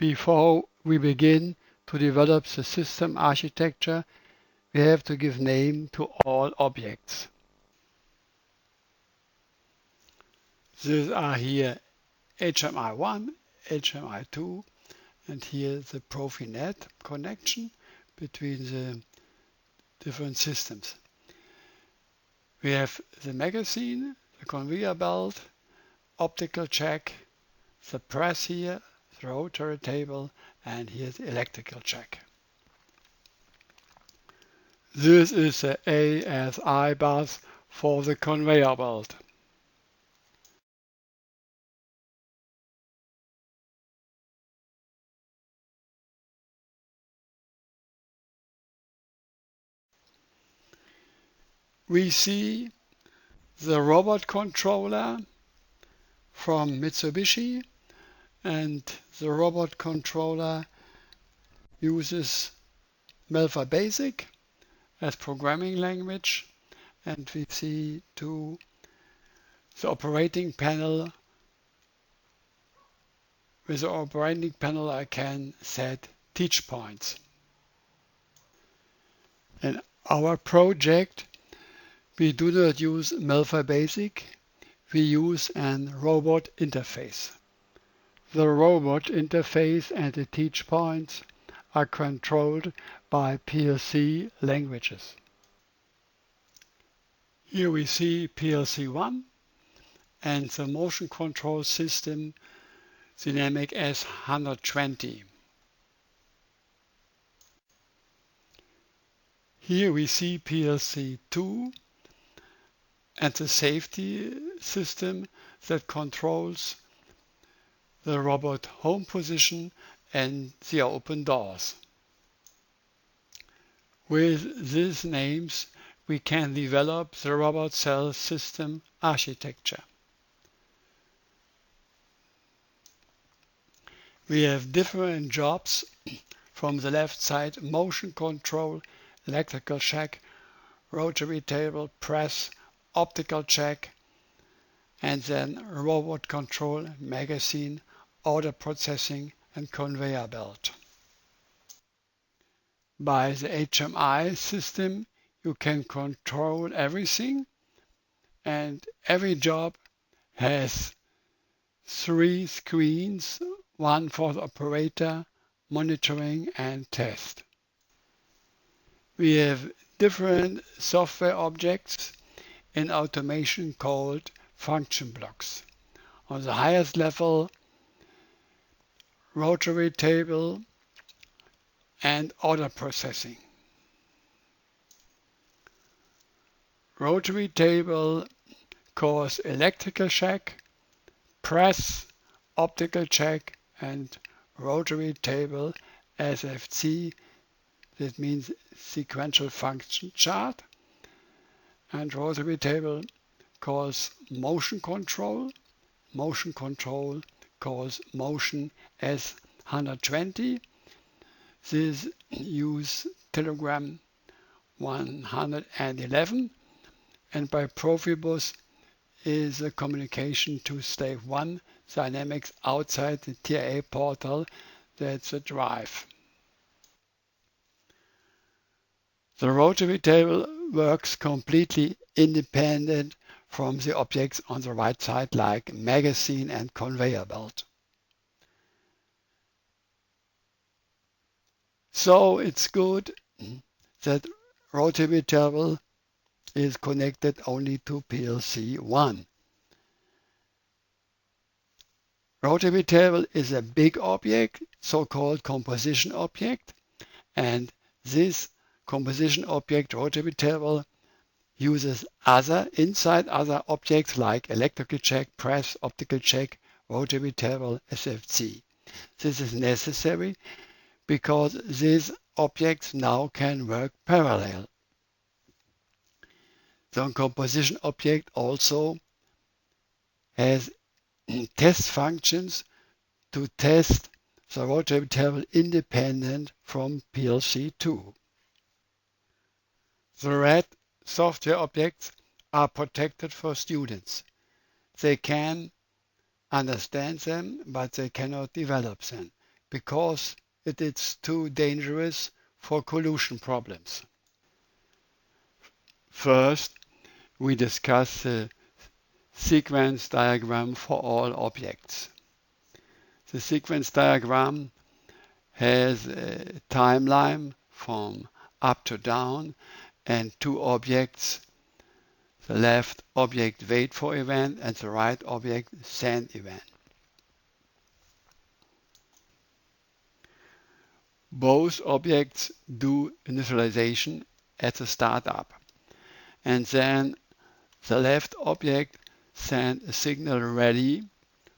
Before we begin to develop the system architecture, we have to give name to all objects. These are here HMI1, HMI2, and here the Profinet connection between the different systems. We have the magazine, the conveyor belt, optical check, the press here, the rotary table, and here the electrical check. This is the ASI bus for the conveyor belt. We see the robot controller from Mitsubishi, and the robot controller uses Melfa Basic as programming language, and we see too the operating panel. With the operating panel I can set teach points. In our project we do not use Melfa Basic, we use an robot interface. The robot interface and the teach points are controlled by PLC languages. Here we see PLC1 and the motion control system Dynamic S120. Here we see PLC2 and the safety system that controls the robot home position and the open doors. With these names we can develop the robot cell system architecture. We have different jobs from the left side: motion control, electrical check, rotary table, press, optical check, and then robot control, magazine, order processing, and conveyor belt. By the HMI system you can control everything, and every job has 3 screens, one for the operator, monitoring, and test. We have different software objects in automation called function blocks. On the highest level, rotary table and order processing. Rotary table calls electrical check, press, optical check, and rotary table SFC, that means sequential function chart, and rotary table calls motion control. Motion control calls motion S120. This use telegram 111, and by Profibus is a communication to slave 1 dynamics outside the TIA portal. That's the drive. The rotary table works completely independent from the objects on the right side, like magazine and conveyor belt. So it's good that rotary table is connected only to PLC1. Rotary table is a big object, so-called composition object, and this composition object, rotary table, uses inside other objects like electrical check, press, optical check, rotary table, SFC. This is necessary because these objects now can work parallel. The composition object also has test functions to test the rotary table independent from PLC2. The red software objects are protected for students. They can understand them, but they cannot develop them. because it is too dangerous for collision problems. First, we discuss the sequence diagram for all objects. The sequence diagram has a timeline from up to down and two objects, the left object wait for event and the right object send event. Both objects do initialization at the startup, and then the left object sends a signal ready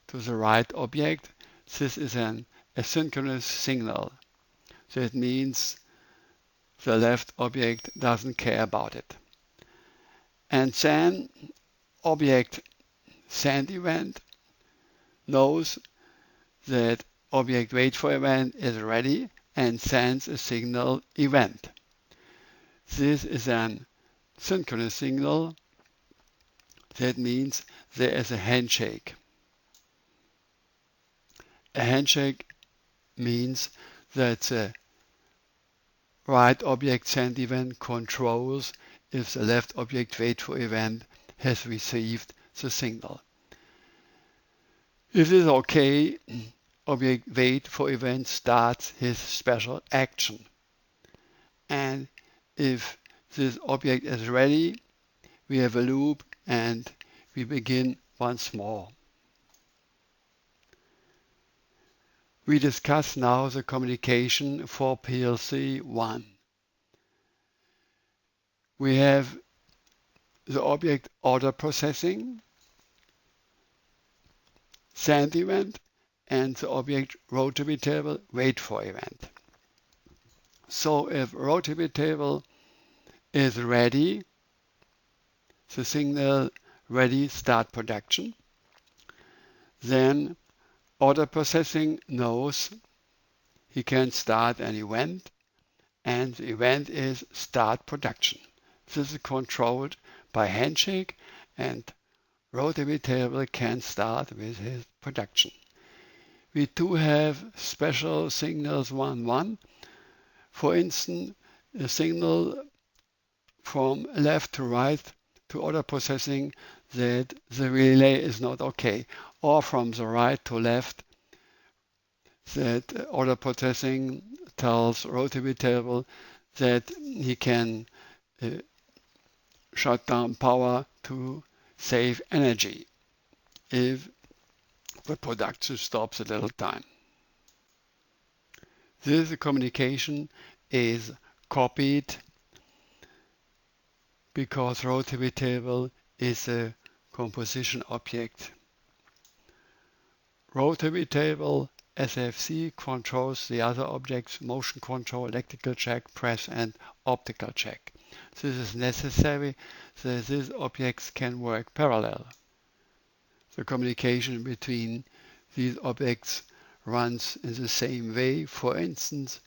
to the right object. This is an asynchronous signal. That means the left object doesn't care about it. And then object send event knows that object wait for event is ready and sends a signal event. This is an synchronous signal. That means there is a handshake. A handshake means that the right object send event controls if the left object wait for event has received the signal. If it is okay, object wait for event starts his special action. And if this object is ready, we have a loop and we begin once more. We discuss now the communication for PLC 1. We have the object order processing, send event, and the object rotary table wait for event. So if rotary table is ready, the signal ready start production, then order processing knows he can start an event, and the event is start production. This is controlled by handshake, and rotary table can start with his production. We do have special signals 1-1. For instance, a signal from left to right to order processing that the relay is not okay, or from the right to left that order processing tells rotary table that he can shut down power to save energy if the production stops a little time. This communication is copied because rotary table is a composition object. Rotary table SFC controls the other objects: motion control, electrical check, press, and optical check. This is necessary so that these objects can work parallel. The communication between these objects runs in the same way. For instance,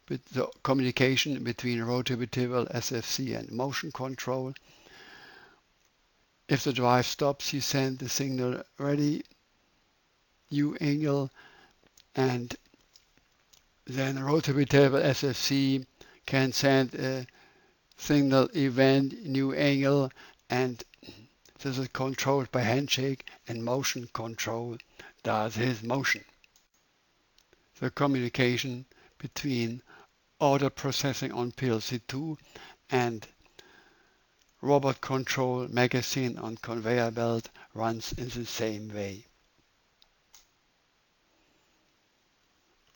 with the communication between rotary table, SFC, and motion control. If the drive stops, you send the signal ready, new angle, and then rotary table SFC can send a signal event, new angle, and this is controlled by handshake, and motion control does his motion. The communication between order processing on PLC2 and robot control magazine on conveyor belt runs in the same way.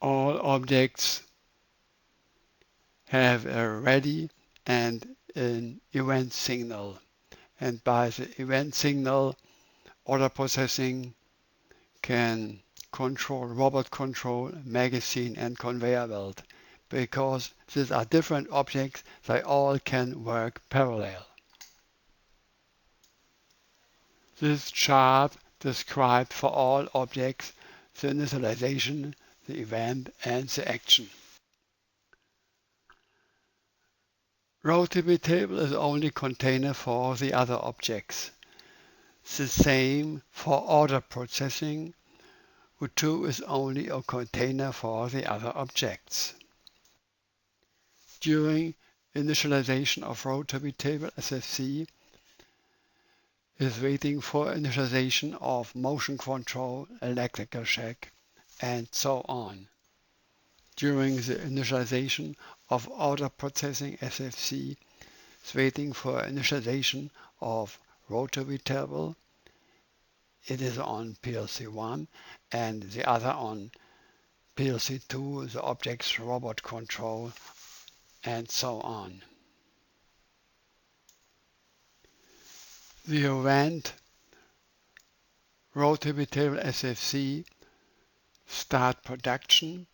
All objects have a ready and an event signal, and by the event signal, order processing can control robot control, magazine, and conveyor belt. Because these are different objects, they all can work parallel. This chart describes for all objects the initialization, the event, and the action. Rotary table is only container for the other objects. The same for order processing, U2 is only a container for the other objects. During initialization of rotary table, SFC is waiting for initialization of motion control, electrical check, and so on. During the initialization of order processing, SFC is waiting for initialization of rotary table. It is on PLC1 and the other on PLC2, the object's robot control, and so on. The event rotary table SFC start production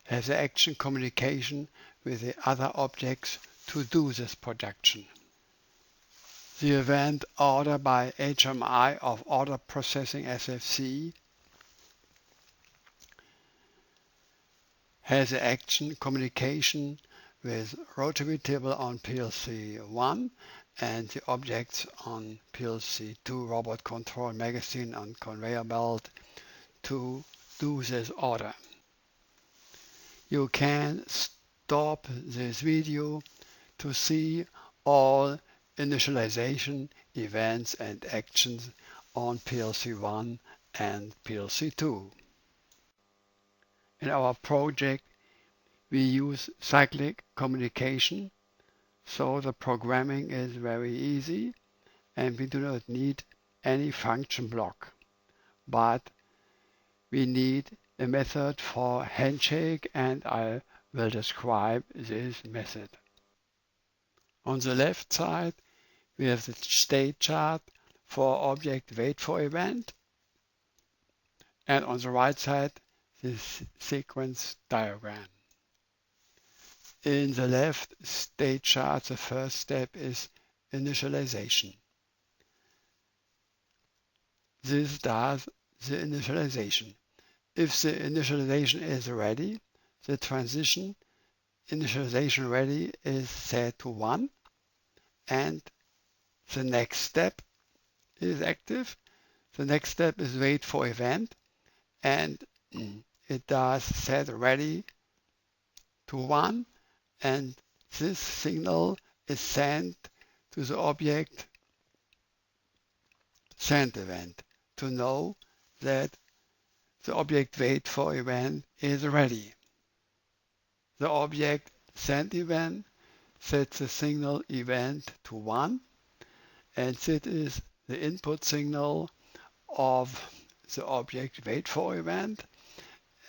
has the action communication with the other objects to do this production. The event order by HMI of order processing SFC has the action communication with rotary table on PLC1 and the objects on PLC2 robot control magazine and conveyor belt to do this order. You can stop this video to see all initialization events and actions on PLC1 and PLC2. In our project, we use cyclic communication, so the programming is very easy and we do not need any function block. But we need a method for handshake, and I will describe this method. On the left side, we have the state chart for object wait for event, and on the right side, this sequence diagram. In the left state chart, the first step is initialization. This does the initialization. If the initialization is ready, the transition initialization ready is set to 1, and the next step is active. The next step is wait for event, and it does set ready to 1, and this signal is sent to the object send event to know that the object wait for event is ready. The object send event sets the signal event to 1, and this is the input signal of the object wait for event,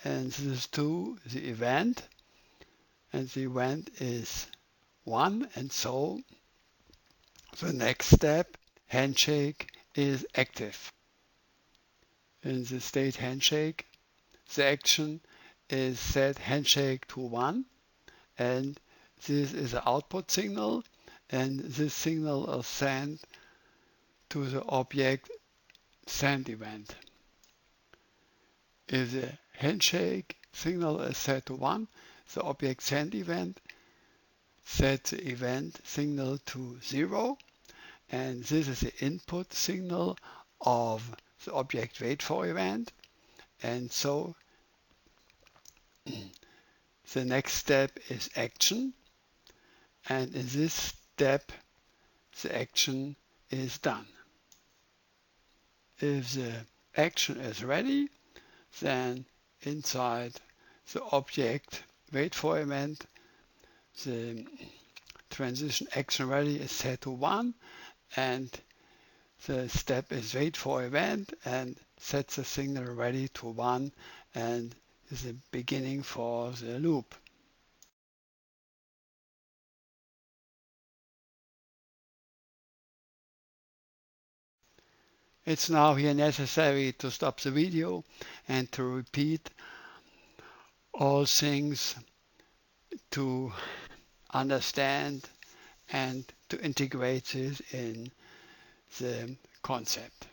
and this is to the event, and the event is 1, and so the next step, handshake, is active. In the state handshake, the action is set handshake to 1, and this is the output signal, and this signal is sent to the object send event. If the handshake signal is set to 1, the object send event sets the event signal to 0, and this is the input signal of the object wait for event, and so the next step is action, and in this step the action is done. If the action is ready, then inside the object wait for event, the transition action ready is set to 1, and the step is wait for event and sets the signal ready to 1, and is the beginning for the loop. It's now here necessary to stop the video and to repeat all things to understand and to integrate this in the concept.